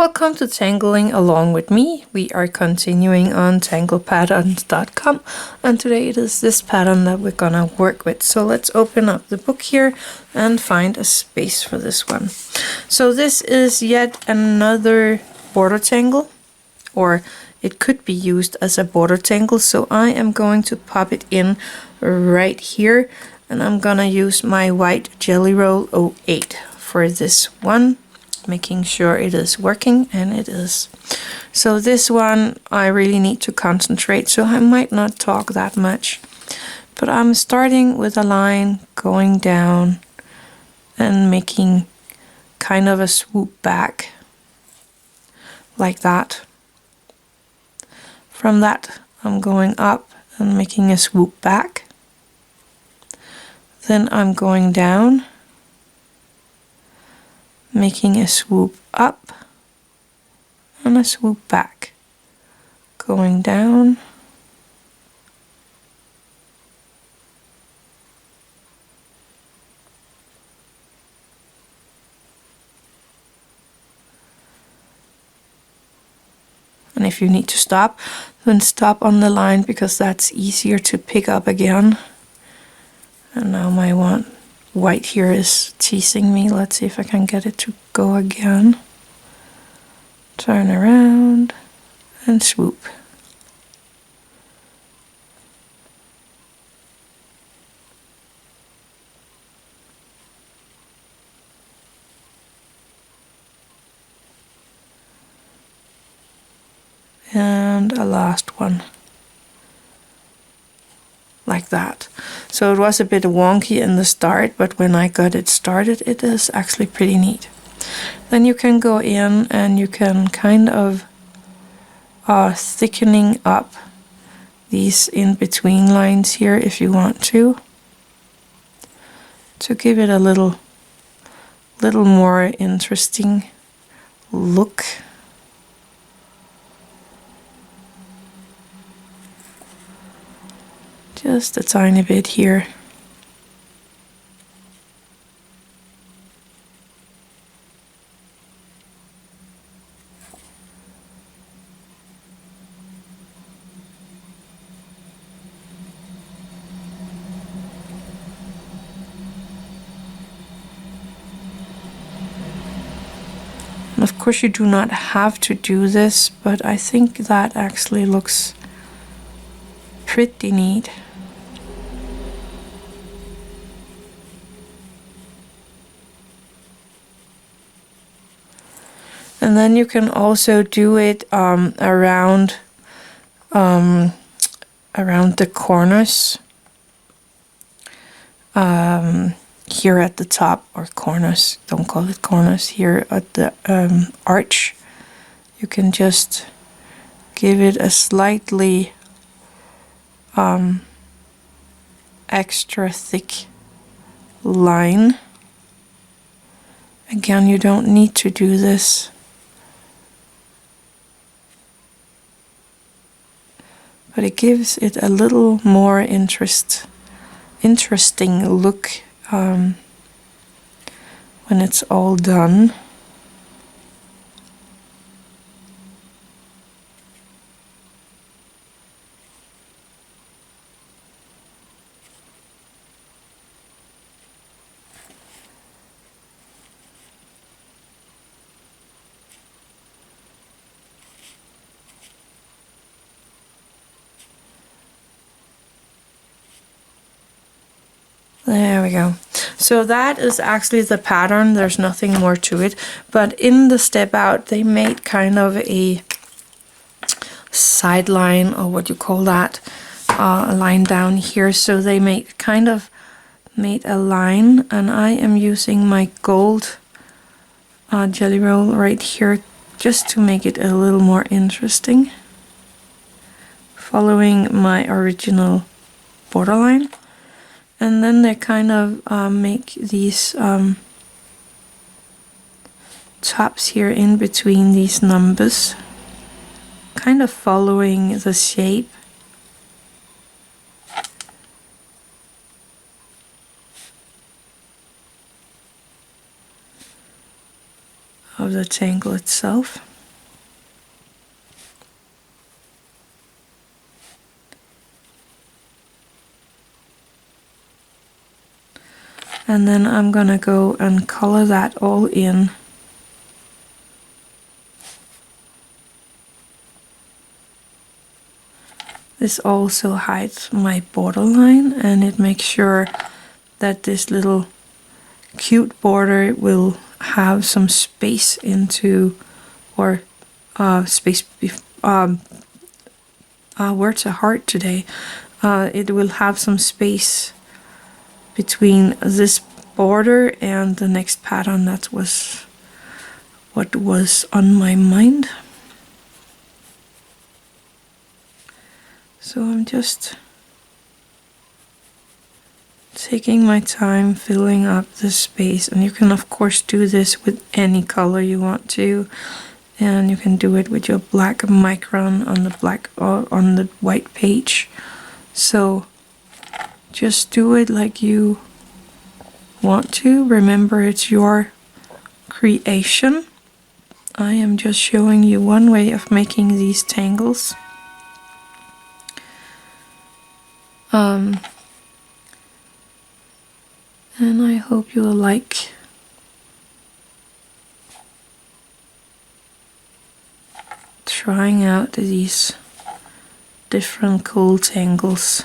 Welcome to Tangling Along with me. We are continuing on tanglepatterns.com, and today it is this pattern that we're gonna work with. So let's open up the book here and find a space for this one. So this is yet another border tangle, or it could be used as a border tangle. So I am going to pop it in right here, and I'm gonna use my white Jelly Roll 08 for this one, making sure it is working, and it is. So this one I really need to concentrate, so I might not talk that much, but I'm starting with a line going down and making kind of a swoop back like that. From that I'm going up and making a swoop back, then I'm going down, making a swoop up and a swoop back, going down, and if you need to stop, then stop on the line, because that's easier to pick up again. And now my white here is teasing me. Let's see if I can get it to go again. Turn around and swoop. And a last one. Like that. So it was a bit wonky in the start, but when I got it started, it is actually pretty neat. Then you can go in and you can kind of thickening up these in between lines here if you want to give it a little more interesting look. Just a tiny bit here. And of course you do not have to do this, but I think that actually looks pretty neat. And then you can also do it around the corners here at the top, or corners, don't call it corners, here at the arch. You can just give it a slightly extra thick line. Again, you don't need to do this. But it gives it a little more interesting look when it's all done. There we go. So that is actually the pattern. There's nothing more to it. But in the step out, they made kind of a sideline, or what you call that, a line down here. So they made a line, and I am using my gold Jelly Roll right here just to make it a little more interesting, following my original borderline. And then they kind of make these tops here in between these numbers, kind of following the shape of the tangle itself. And then I'm gonna go and color that all in. This also hides my borderline, and it makes sure that this little cute border will have some space into, or space, words are hard today. It will have some space between this border and the next pattern. That was what was on my mind. So I'm just taking my time filling up the space, and you can of course do this with any color you want to, and you can do it with your black micron on the black or on the white page. So just do it like you want to. Remember, it's your creation. I am just showing you one way of making these tangles. And I hope you'll like trying out these different cool tangles.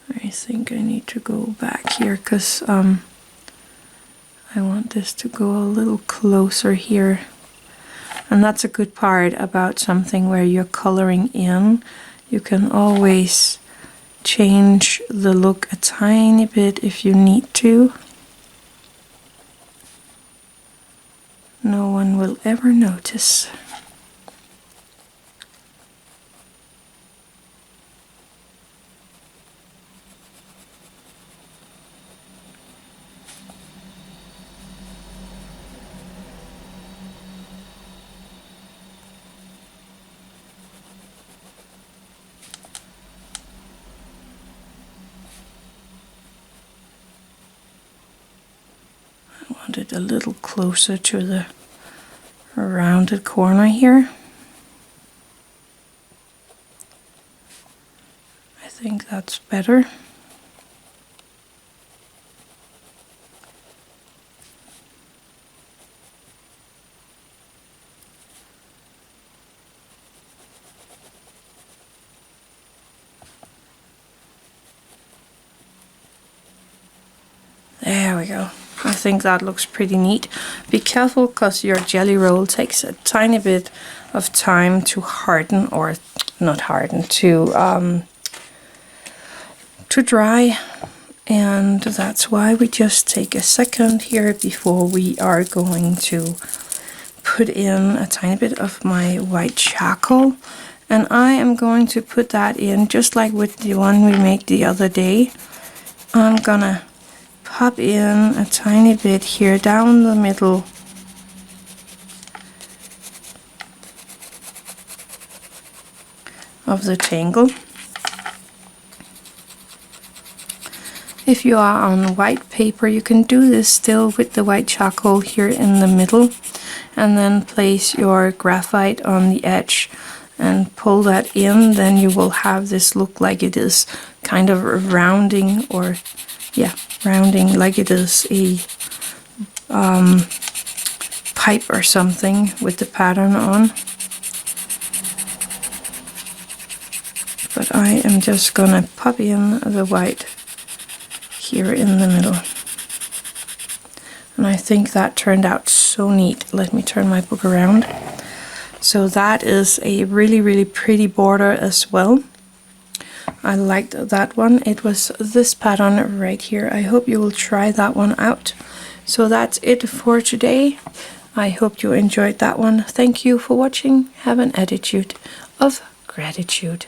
I think I need to go back here because I want this to go a little closer here. And that's a good part about something where you're coloring in. You can always change the look a tiny bit if you need to. No one will ever notice. It a little closer to the rounded corner here. I think that's better. There we go. I think that looks pretty neat. Be careful because your jelly roll takes a tiny bit of time to harden, or not harden, to dry, and that's why we just take a second here before we are going to put in a tiny bit of my white charcoal. And I am going to put that in just like with the one we made the other day. I'm gonna pop in a tiny bit here down the middle of the tangle. If you are on white paper, you can do this still with the white charcoal here in the middle, and then place your graphite on the edge and pull that in. Then you will have this look like it is kind of rounding, or yeah, rounding like it is a pipe or something with the pattern on. But I am just gonna pop in the white here in the middle. And I think that turned out so neat. Let me turn my book around. So that is a really, really pretty border as well. I liked that one. It was this pattern right here. I hope you will try that one out. So that's it for today. I hope you enjoyed that one. Thank you for watching. Have an attitude of gratitude.